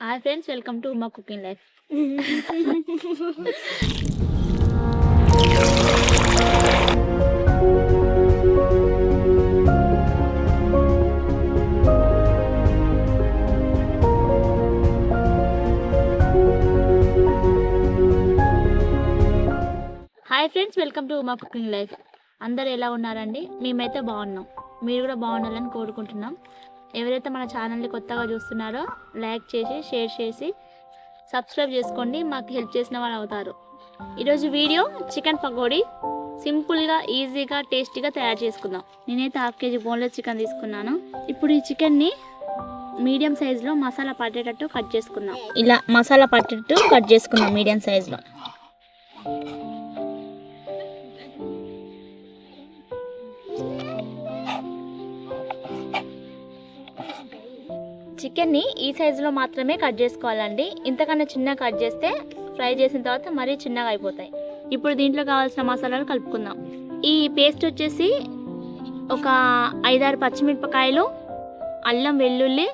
Hi friends, welcome to Uma cooking life. Hi friends, welcome to Uma cooking life. అందరు ఎలా ఉన్నారండి? మేమైతే బాగున్నాం. మీరు కూడా బాగుండాలని కోరుకుంటున్నాం. ఎవరైతే మన ఛానల్ని కొత్తగా చూస్తున్నారో లైక్ చేసి, షేర్ చేసి, సబ్స్క్రైబ్ చేసుకోండి. మాకు హెల్ప్ చేసిన వాళ్ళు అవుతారు. ఈరోజు వీడియో చికెన్ పకోడీ సింపుల్గా, ఈజీగా, టేస్టీగా తయారు చేసుకుందాం. నేనైతే 1/2 kg బోన్లెస్ చికెన్ తీసుకున్నాను. ఇప్పుడు ఈ చికెన్ని మీడియం సైజులో మసాలా పట్టేటట్టు కట్ చేసుకుందాం. ఇలా మసాలా పట్టేటట్టు కట్ చేసుకుందాం మీడియం సైజులో. చికెన్ని ఈ సైజులో మాత్రమే కట్ చేసుకోవాలండి. ఇంతకన్నా చిన్నగా కట్ చేస్తే ఫ్రై చేసిన తర్వాత మరీ చిన్నగా అయిపోతాయి. ఇప్పుడు దీంట్లో కావాల్సిన మసాలాలు కలుపుకుందాం. ఈ పేస్ట్ వచ్చేసి ఒక 5-6 పచ్చిమిరపకాయలు, అల్లం వెల్లుల్లి,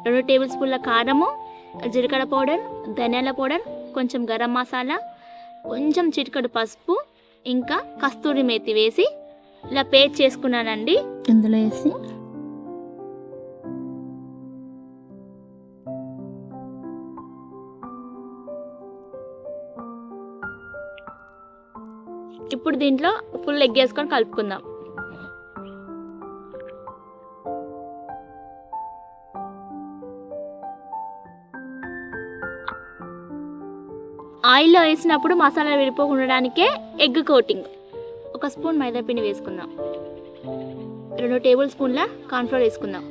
2 టేబుల్ స్పూన్ల కారము, జీలకర్ర పౌడర్, ధనియాల పౌడర్, కొంచెం గరం మసాలా, కొంచెం చిటికెడు పసుపు, ఇంకా కస్తూరి మేతి వేసి ఇలా పేస్ట్ చేసుకున్నానండి. ఇందులో వేసి ఇప్పుడు దీంట్లో ఫుల్ ఎగ్ వేసుకొని కలుపుకుందాం. ఆయిల్లో వేసినప్పుడు మసాలా విడిపోకుండా ఉండడానికే ఎగ్ కోటింగ్. 1 స్పూన్ మైదా పిండి వేసుకుందాం. 2 టేబుల్ స్పూన్ల కార్న్ఫ్లోర్ వేసుకుందాం.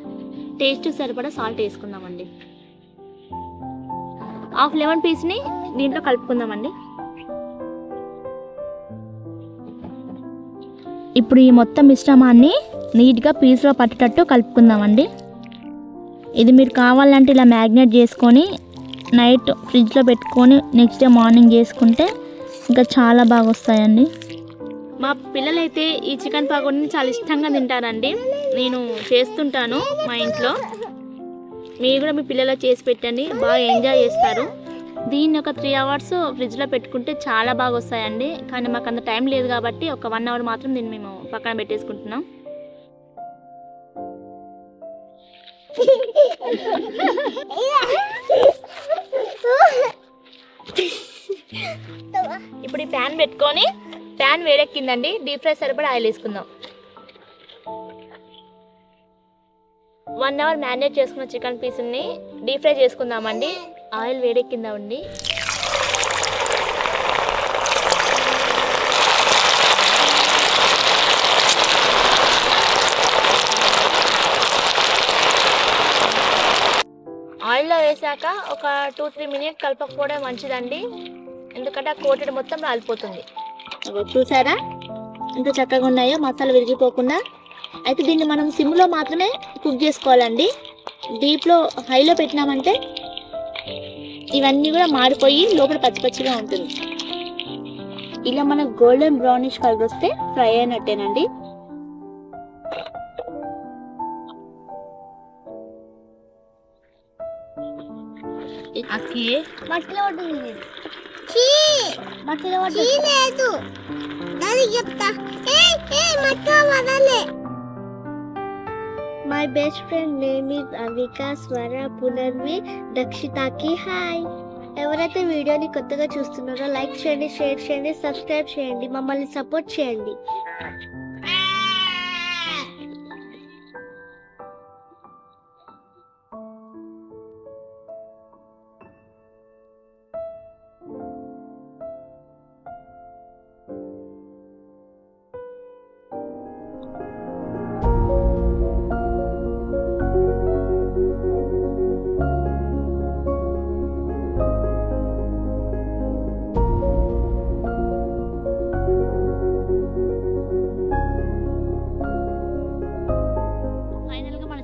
టేస్ట్ సరిపడా సాల్ట్ వేసుకుందామండి. 1/2 లెమన్ పీస్ని దీంట్లో కలుపుకుందామండి. ఇప్పుడు ఈ మొత్తం మిశ్రమాన్ని నీట్గా పీస్లో పట్టేటట్టు కలుపుకుందామండి. ఇది మీరు కావాలంటే ఇలా మ్యాగ్నేట్ చేసుకొని నైట్ ఫ్రిడ్జ్లో పెట్టుకొని నెక్స్ట్ డే మార్నింగ్ చేసుకుంటే ఇంకా చాలా బాగా వస్తాయండి. మా పిల్లలైతే ఈ చికెన్ పకోడీని చాలా ఇష్టంగా తింటారండి. నేను చేస్తుంటాను మా ఇంట్లో. మీరు కూడా మీ పిల్లలకు చేసి పెట్టండి, బాగా ఎంజాయ్ చేస్తారు. దీన్ని ఒక 3 అవర్స్ ఫ్రిడ్జ్లో పెట్టుకుంటే చాలా బాగా వస్తాయండి. కానీ మాకు అంత టైం లేదు కాబట్టి ఒక 1 అవర్ మాత్రం దీన్ని మేము పక్కన పెట్టేసుకుంటున్నాం. ఇప్పుడు ఈ ప్యాన్ పెట్టుకొని, ప్యాన్ వేడెక్కిందండి, డీప్ ఫ్రై సరిపడా ఆయిల్ వేసుకుందాం. 1 అవర్ మ్యారినేట్ చేసుకున్న చికెన్ పీస్ని డీప్ ఫ్రై చేసుకుందామండి. ఆయిల్ వేడెక్కిందా అండి. ఆయిల్లో వేసాక ఒక 2-3 మినిట్స్ కలపకపోవడం మంచిదండి. ఎందుకంటే ఆ కోటెడ్ మొత్తం రాలిపోతుంది. చూసారా ఎంత చక్కగా ఉన్నాయో, మసాలా విరిగిపోకుండా. అయితే దీన్ని మనం సిమ్లో మాత్రమే కుక్ చేసుకోవాలండి. డీప్లో హైలో పెట్టినామంటే ఇవన్నీ కూడా మాడిపోయి లోపల పచ్చి పచ్చిగా ఉంటుంది. ఇలా మనకు గోల్డెన్ బ్రౌనిష్ కలర్ వస్తే ఫ్రై అయినట్టేనండి. My best friend name is Avika, Swara, Punarvi, Dakshitaki. Hi. ఎవరైతే వీడియోని కొత్తగా చూస్తున్నారో లైక్ చేయండి, షేర్ చేయండి, సబ్స్క్రైబ్ చేయండి, మమ్మల్ని సపోర్ట్ చేయండి.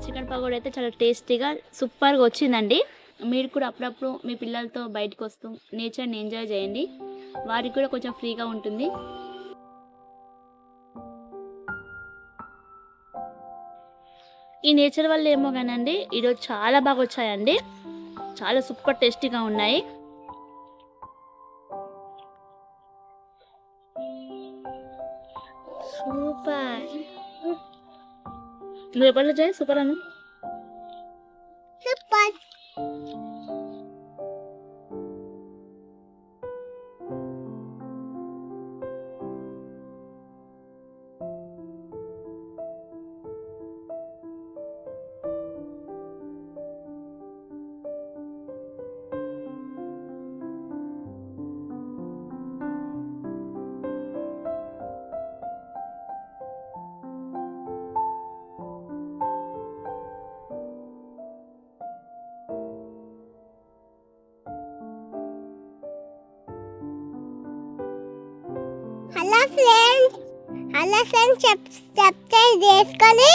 చికెన్ పకోడీ అయితే చాలా టేస్టీగా సూపర్గా వచ్చిందండి. మీరు కూడా అప్పుడప్పుడు మీ పిల్లలతో బయటకు వస్తూ నేచర్ని ఎంజాయ్ చేయండి. వారికి కూడా కొంచెం ఫ్రీగా ఉంటుంది. ఈ నేచర్ వల్ల ఏమో కానండి ఈరోజు చాలా బాగా వచ్చాయండి. చాలా సూపర్ టేస్టీగా ఉన్నాయి. సూపర్. నువ్వు ఎప్పుడు చేయి సూపర్ అను. సూపర్. హలో ఫ్రెండ్స్ సబ్స్క్రైబ్ చేసుకొని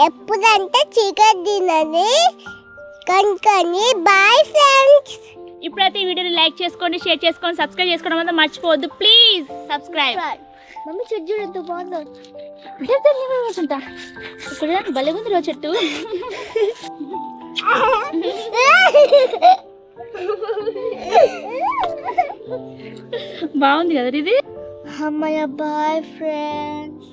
ఎప్పుడంటే చికెన్ తినని కనుకొని బాయ్ ఫ్రెండ్స్. ఇప్పుడైతే ఈ వీడియోని లైక్ చేసుకోండి, షేర్ చేసుకోండి, సబ్స్క్రైబ్ చేసుకోవడం అంతా మర్చిపోవద్దు. Please subscribe. మమ్మీ చెట్టు చూడు ఎంత బాగుందో. ఉంటా ఇక్కడ భలే ఉంది రోజు చెట్టు. బాగుంది కదా ఇది. అమ్మయ్య బాయ్ ఫ్రెండ్స్.